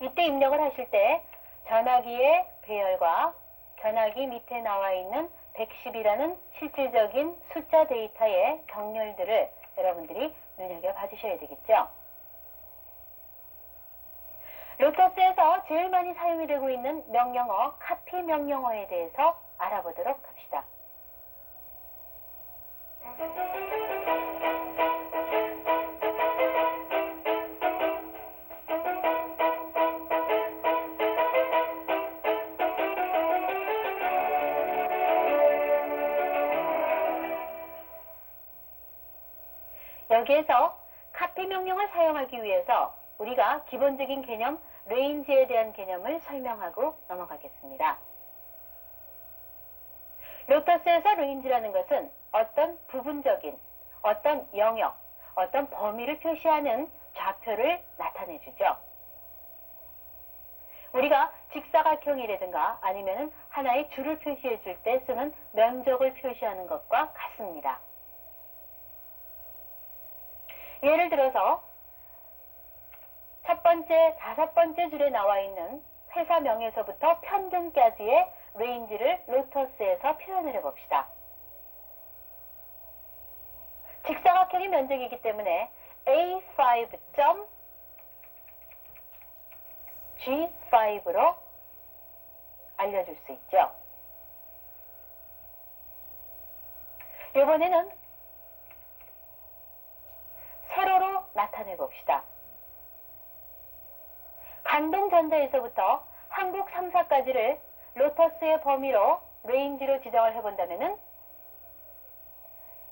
이때 입력을 하실 때 전화기의 배열과 전화기 밑에 나와 있는 110이라는 실질적인 숫자 데이터의 정렬들을 여러분들이 눈여겨봐 주셔야 되겠죠. 로터스에서 제일 많이 사용이 되고 있는 명령어, 카피 명령어에 대해서 알아보도록 합시다. 여기에서 카피 명령을 사용하기 위해서 우리가 기본적인 개념, 레인지에 대한 개념을 설명하고 넘어가겠습니다. 로터스에서 레인지라는 것은 어떤 부분적인, 어떤 영역, 어떤 범위를 표시하는 좌표를 나타내주죠. 우리가 직사각형이라든가 아니면 하나의 줄을 표시해 줄 때 쓰는 면적을 표시하는 것과 같습니다. 예를 들어서 첫 번째, 다섯 번째 줄에 나와 있는 회사명에서부터 평균까지의 레인지를 로터스에서 표현을 해봅시다. 직사각형의 면적이기 때문에 A5.G5로 알려줄 수 있죠. 이번에는 세로로 나타내 봅시다. 강동전자에서부터 한국 3사까지를 로터스의 범위로 레인지로 지정을 해본다면은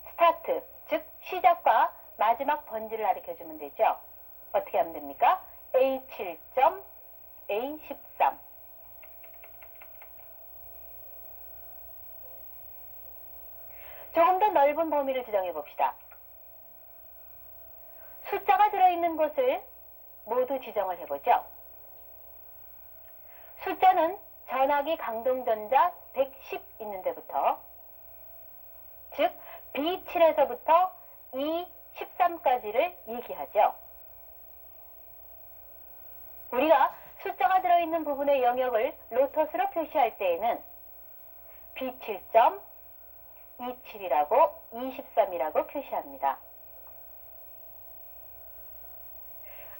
스타트, 즉 시작과 마지막 번지를 가리켜주면 되죠. 어떻게 하면 됩니까? A7점, A13. 조금 더 넓은 범위를 지정해 봅시다. 숫자가 들어있는 곳을 모두 지정을 해보죠. 숫자는 전화기 강동전자 110 있는 데부터, 즉 B7에서부터 E13까지를 얘기하죠. 우리가 숫자가 들어있는 부분의 영역을 로터스로 표시할 때에는 B7점, E7이라고, E13이라고 표시합니다.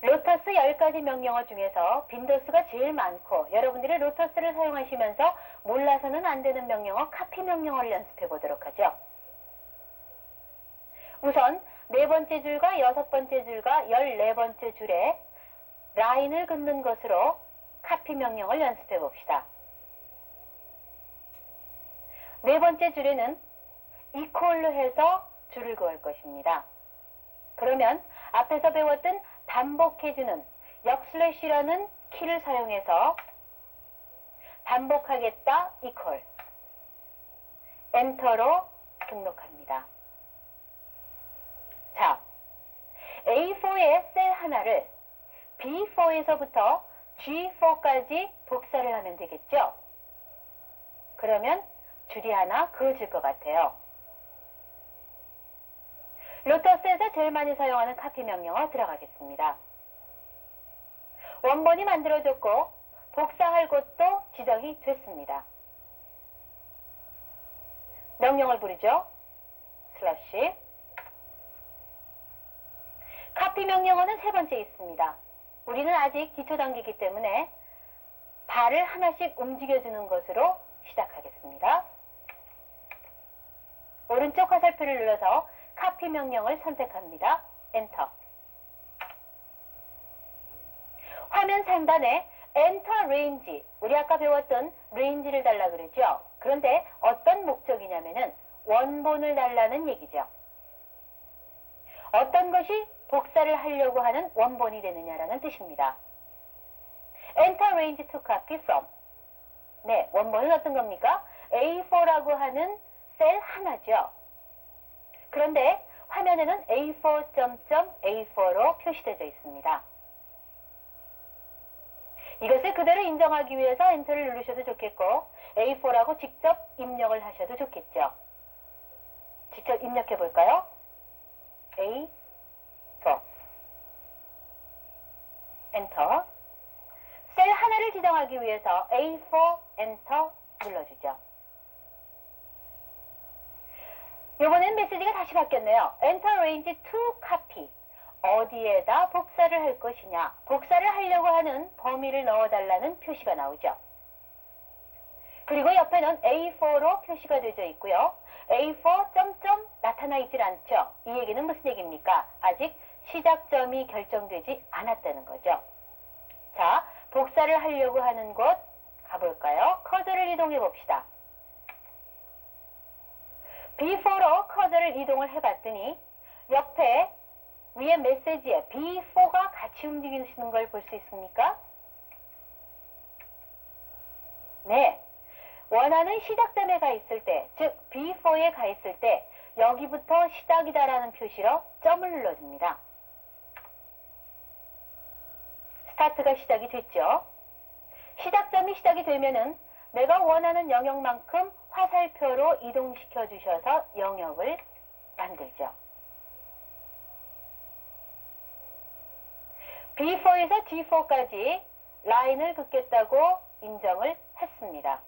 로터스 10가지 명령어 중에서 빈도수가 제일 많고 여러분들이 로터스를 사용하시면서 몰라서는 안 되는 명령어, 카피 명령어를 연습해 보도록 하죠. 우선 네 번째 줄과 여섯 번째 줄과 14번째 줄에 라인을 긋는 것으로 카피 명령을 연습해 봅시다. 네 번째 줄에는 이퀄로 해서 줄을 그을 것입니다. 그러면 앞에서 배웠던 반복해주는 역슬래시라는 키를 사용해서 반복하겠다 이퀄 엔터로 등록합니다. 자, A4의 셀 하나를 B4에서부터 G4까지 복사를 하면 되겠죠? 그러면 줄이 하나 그어질 것 같아요. 로터스에서 제일 많이 사용하는 카피 명령어 들어가겠습니다. 원본이 만들어졌고 복사할 곳도 지정이 됐습니다. 명령을 부르죠. 슬러시. 카피 명령어는 세 번째 있습니다. 우리는 아직 기초 단계이기 때문에 발을 하나씩 움직여주는 것으로 시작하겠습니다. 오른쪽 화살표를 눌러서 카피 명령을 선택합니다. 엔터. 화면 상단에 엔터 레인지, 우리 아까 배웠던 레인지를 달라 그러죠. 그런데 어떤 목적이냐면은 원본을 달라는 얘기죠. 어떤 것이 복사를 하려고 하는 원본이 되느냐라는 뜻입니다. Enter range to copy from. 네, 원본은 어떤 겁니까? A4라고 하는 셀 하나죠. 그런데 화면에는 A4.A4로 표시되어 있습니다. 이것을 그대로 인정하기 위해서 엔터를 누르셔도 좋겠고 A4라고 직접 입력을 하셔도 좋겠죠. 직접 입력해 볼까요? A4 엔터. 셀 하나를 지정하기 위해서 A4 엔터 눌러주죠. 이번엔 메시지가 다시 바뀌었네요. Enter range to copy. 어디에다 복사를 할 것이냐. 복사를 하려고 하는 범위를 넣어달라는 표시가 나오죠. 그리고 옆에는 A4로 표시가 되어 있고요. A4 점점 나타나 있질 않죠. 이 얘기는 무슨 얘기입니까? 아직 시작점이 결정되지 않았다는 거죠. 자, 복사를 하려고 하는 곳 가볼까요? 커서를 이동해 봅시다. B4로 커서를 이동을 해봤더니 옆에 위에 메시지에 B4가 같이 움직이시는 걸 볼 수 있습니까? 네. 원하는 시작점에 가 있을 때, 즉 B4에 가 있을 때 여기부터 시작이다라는 표시로 점을 눌러줍니다. 스타트가 시작이 됐죠. 시작점이 시작이 되면은 내가 원하는 영역만큼 화살표로 이동시켜 주셔서 영역을 만들죠. B4에서 G4까지 라인을 긋겠다고 인정을 했습니다.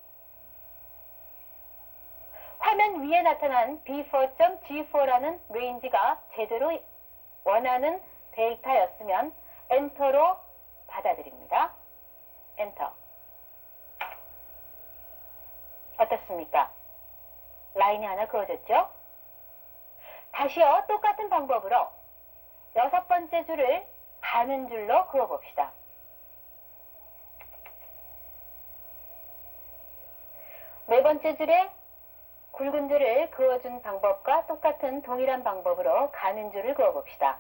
화면 위에 나타난 B4.G4라는 레인지가 제대로 원하는 데이터였으면 엔터로 받아들입니다. 엔터. 어떻습니까? 라인이 하나 그어졌죠? 다시요, 똑같은 방법으로 6번째 줄을 가는 줄로 그어봅시다. 네 번째 줄에 굵은 줄을 그어준 방법과 똑같은 동일한 방법으로 가는 줄을 그어봅시다.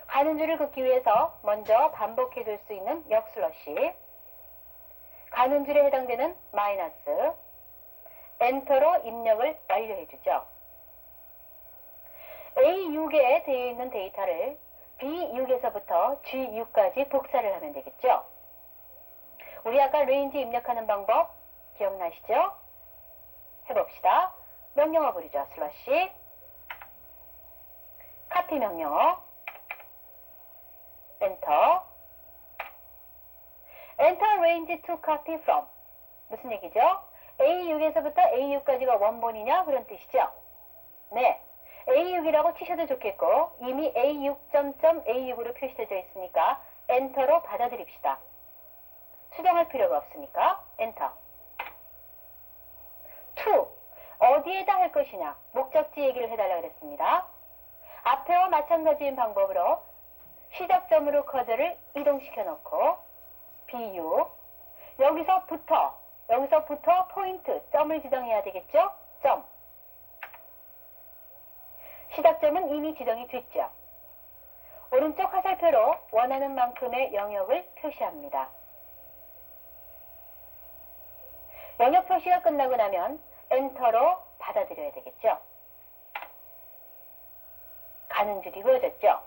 가는 줄을 긋기 위해서 먼저 반복해 줄 수 있는 역슬러시, 가는 줄에 해당되는 마이너스, 엔터로 입력을 완료해 주죠. A6에 되어 있는 데이터를 B6에서부터 G6까지 복사를 하면 되겠죠. 우리 아까 레인지 입력하는 방법 기억나시죠? 해봅시다. 명령어 부르죠. 슬러시, 카피 명령어, 엔터. Enter range to copy from. 무슨 얘기죠? A6에서부터 A6까지가 원본이냐? 그런 뜻이죠. 네. A6이라고 치셔도 좋겠고 이미 A6.A6으로 표시되어 있으니까 엔터로 받아들입시다. 수정할 필요가 없으니까 엔터. to. 어디에다 할 것이냐? 목적지 얘기를 해달라고 그랬습니다. 앞에와 마찬가지인 방법으로 시작점으로 커서를 이동시켜 놓고 B6. 여기서부터 포인트, 점을 지정해야 되겠죠? 점. 시작점은 이미 지정이 됐죠. 오른쪽 화살표로 원하는 만큼의 영역을 표시합니다. 영역 표시가 끝나고 나면 엔터로 받아들여야 되겠죠. 가는 줄이 그어졌죠.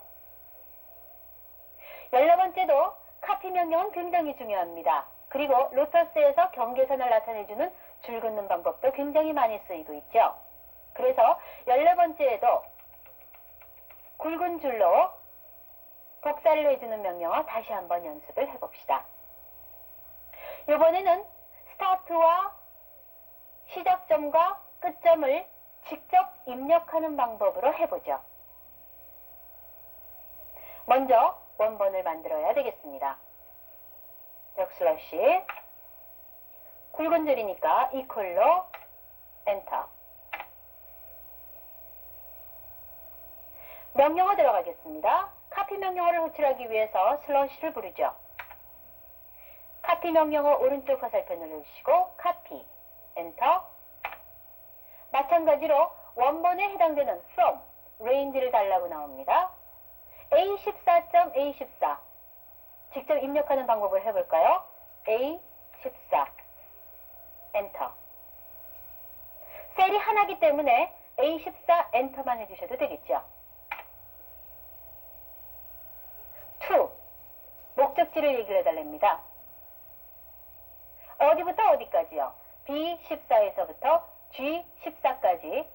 14번째도 카피 명령은 굉장히 중요합니다. 그리고 로터스에서 경계선을 나타내주는 줄 긋는 방법도 굉장히 많이 쓰이고 있죠. 그래서 14번째에도 굵은 줄로 복사를 해주는 명령어 다시 한번 연습을 해봅시다. 이번에는 스타트와 시작점과 끝점을 직접 입력하는 방법으로 해보죠. 먼저 원본을 만들어야 되겠습니다. 백슬래시 굵은 줄이니까 이퀄로 엔터. 명령어 들어가겠습니다. 카피 명령어를 호출하기 위해서 슬러시를 부르죠. 카피 명령어 오른쪽 화살표 누르시고 카피 엔터. 마찬가지로 원본에 해당되는 from range를 달라고 나옵니다. A14.A14 직접 입력하는 방법을 해볼까요? A14 엔터. 셀이 하나이기 때문에 A14 엔터만 해주셔도 되겠죠. to 목적지를 얘기를 해달랍니다. 어디부터 어디까지요? B14에서부터 G14까지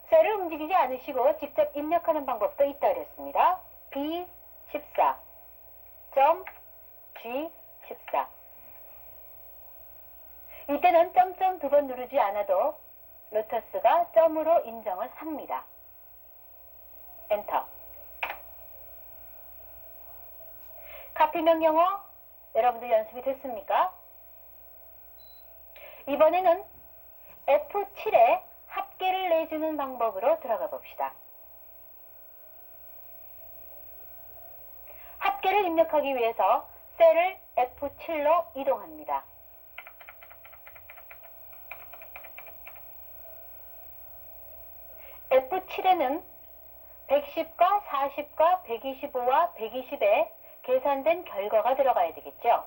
셀을 움직이지 않으시고 직접 입력하는 방법도 있다 그랬습니다. B14 G14 이때는 점점 두 번 누르지 않아도 로터스가 점으로 인정을 합니다. 엔터. 카피 명령어 여러분들 연습이 됐습니까? 이번에는 F7에 합계를 내주는 방법으로 들어가 봅시다. 합계를 입력하기 위해서 셀을 F7로 이동합니다. F7에는 110과 40과 125와 120에 계산된 결과가 들어가야 되겠죠.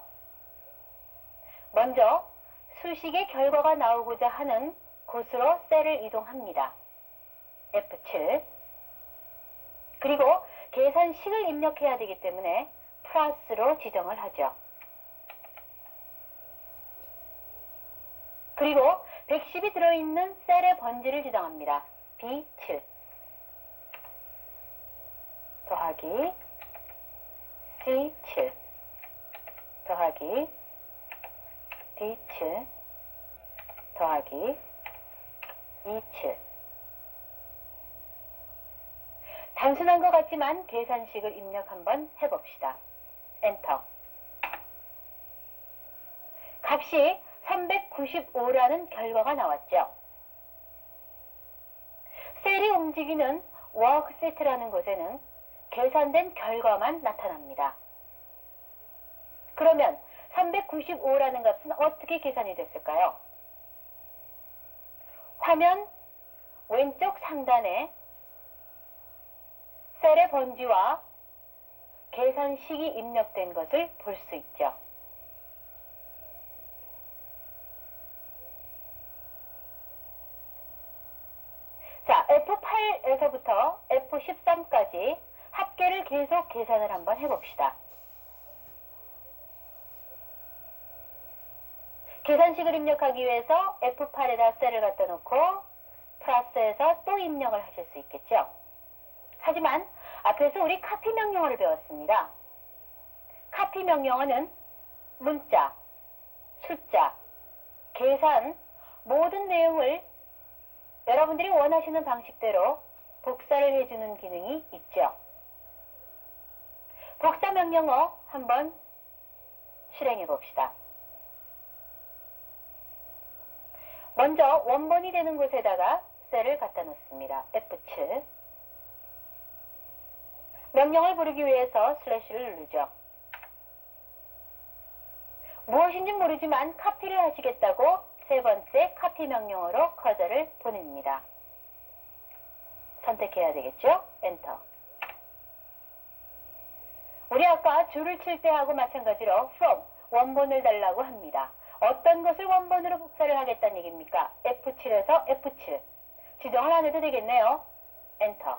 먼저 수식의 결과가 나오고자 하는 곳으로 셀을 이동합니다. F7. 그리고 계산식을 입력해야 되기 때문에 플러스로 지정을 하죠. 그리고 110이 들어있는 셀의 번지를 지정합니다. B7 더하기 C7 더하기 D7 더하기 E7. 단순한 것 같지만 계산식을 입력 한번 해봅시다. 엔터. 값이 395라는 결과가 나왔죠. 셀이 움직이는 워크세트라는 곳에는 계산된 결과만 나타납니다. 그러면 395라는 값은 어떻게 계산이 됐을까요? 화면 왼쪽 상단에 셀의 번지와 계산식이 입력된 것을 볼 수 있죠. 자, F8에서부터 F13까지 합계를 계속 계산을 한번 해봅시다. 계산식을 입력하기 위해서 F8에다 셀을 갖다 놓고 플러스해서 또 입력을 하실 수 있겠죠. 하지만 앞에서 우리 카피 명령어를 배웠습니다. 카피 명령어는 문자, 숫자, 계산 모든 내용을 여러분들이 원하시는 방식대로 복사를 해주는 기능이 있죠. 복사 명령어 한번 실행해 봅시다. 먼저 원본이 되는 곳에다가 셀을 갖다 놓습니다. F7. 명령을 부르기 위해서 슬래시를 누르죠. 무엇인지 모르지만 카피를 하시겠다고 세 번째 카피 명령어로 커서를 보냅니다. 선택해야 되겠죠? 엔터. 우리 아까 줄을 칠 때 하고 마찬가지로 from 원본을 달라고 합니다. 어떤 것을 원본으로 복사를 하겠다는 얘기입니까? F7에서 F7. 지정을 안 해도 되겠네요. 엔터.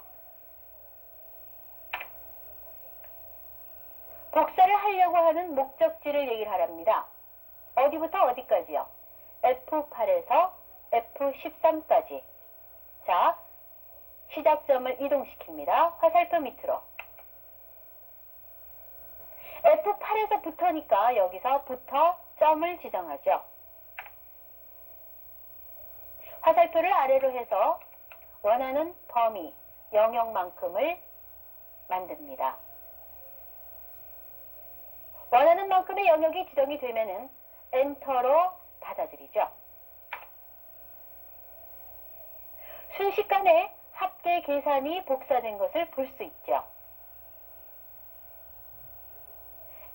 복사를 하려고 하는 목적지를 얘기를 하랍니다. 어디부터 어디까지요? F8에서 F13까지. 자, 시작점을 이동시킵니다. 화살표 밑으로. F8에서부터니까 여기서부터 점을 지정하죠. 화살표를 아래로 해서 원하는 범위, 영역만큼을 만듭니다. 원하는 만큼의 영역이 지정이 되면은 엔터로 받아들이죠. 순식간에 합계 계산이 복사된 것을 볼 수 있죠.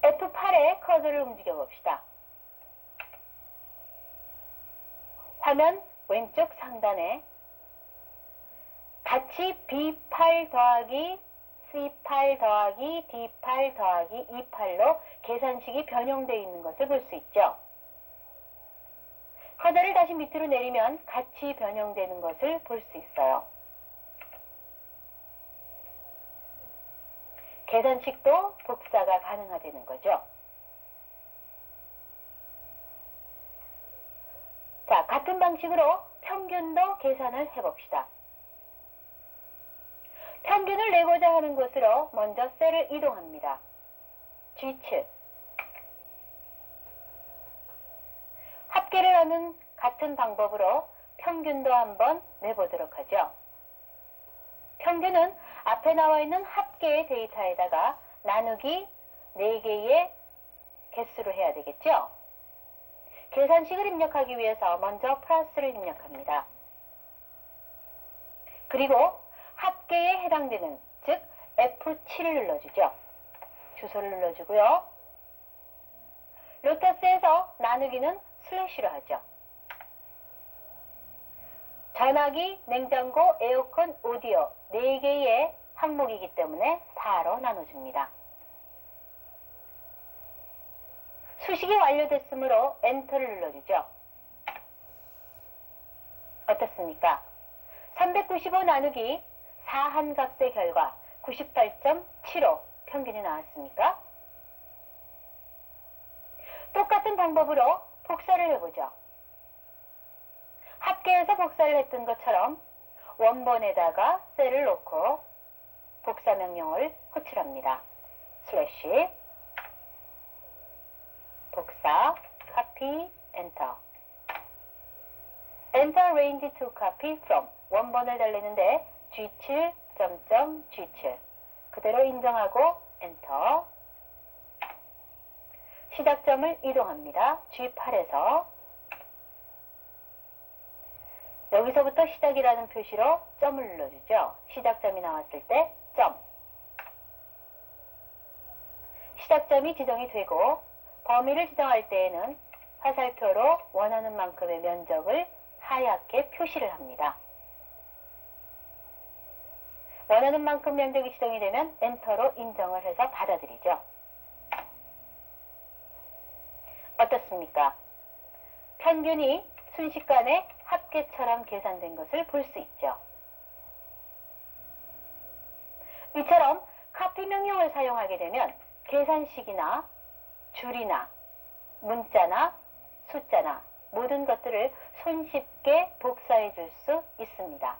F8에 커서를 움직여 봅시다. 화면 왼쪽 상단에 같이 B8 더하기 C8 더하기 D8 더하기 E8로 계산식이 변형되어 있는 것을 볼 수 있죠. 커서를 다시 밑으로 내리면 같이 변형되는 것을 볼 수 있어요. 계산식도 복사가 가능하다는 거죠. 자, 같은 방식으로 평균도 계산을 해봅시다. 평균을 내고자 하는 곳으로 먼저 셀을 이동합니다. G7. 합계를 하는 같은 방법으로 평균도 한번 내보도록 하죠. 평균은 앞에 나와 있는 합계의 데이터에다가 나누기 4개의 개수로 해야 되겠죠. 계산식을 입력하기 위해서 먼저 플러스를 입력합니다. 그리고 합계에 해당되는, 즉 F7을 눌러주죠. 주소를 눌러주고요. 로터스에서 나누기는 슬래시로 하죠. 전화기, 냉장고, 에어컨, 오디오 4개의 항목이기 때문에 4로 나눠줍니다. 수식이 완료됐으므로 엔터를 눌러주죠. 어떻습니까? 395 나누기 4 한 값의 결과 98.75 평균이 나왔습니까? 똑같은 방법으로 복사를 해보죠. 합계해서 복사를 했던 것처럼 원본에다가 셀을 놓고 복사 명령을 호출합니다. 슬래시 복사 copy enter enter range to copy from 원본을 달리는데 G7 G7 그대로 인정하고 엔터 시작점을 이동합니다. G8에서 여기서부터 시작이라는 표시로 점을 눌러주죠. 시작점이 나왔을 때 점. 시작점이 지정이 되고 범위를 지정할 때에는 화살표로 원하는 만큼의 면적을 하얗게 표시를 합니다. 원하는 만큼 면적이 지정이 되면 엔터로 인정을 해서 받아들이죠. 어떻습니까? 평균이 순식간에 합계처럼 계산된 것을 볼 수 있죠. 이처럼 카피 명령을 사용하게 되면 계산식이나 줄이나 문자나 숫자나 모든 것들을 손쉽게 복사해 줄 수 있습니다.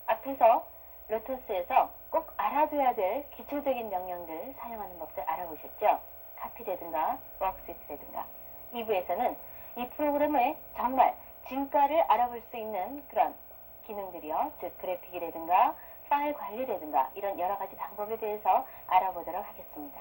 앞에서 로터스에서 꼭 알아둬야 될 기초적인 명령들 사용하는 법들 알아보셨죠? 카피라든가 워크시트라든가 2부에서는 이 프로그램의 정말 진가를 알아볼 수 있는 그런 기능들이요. 즉 그래픽이라든가 파일 관리라든가 이런 여러 가지 방법에 대해서 알아보도록 하겠습니다.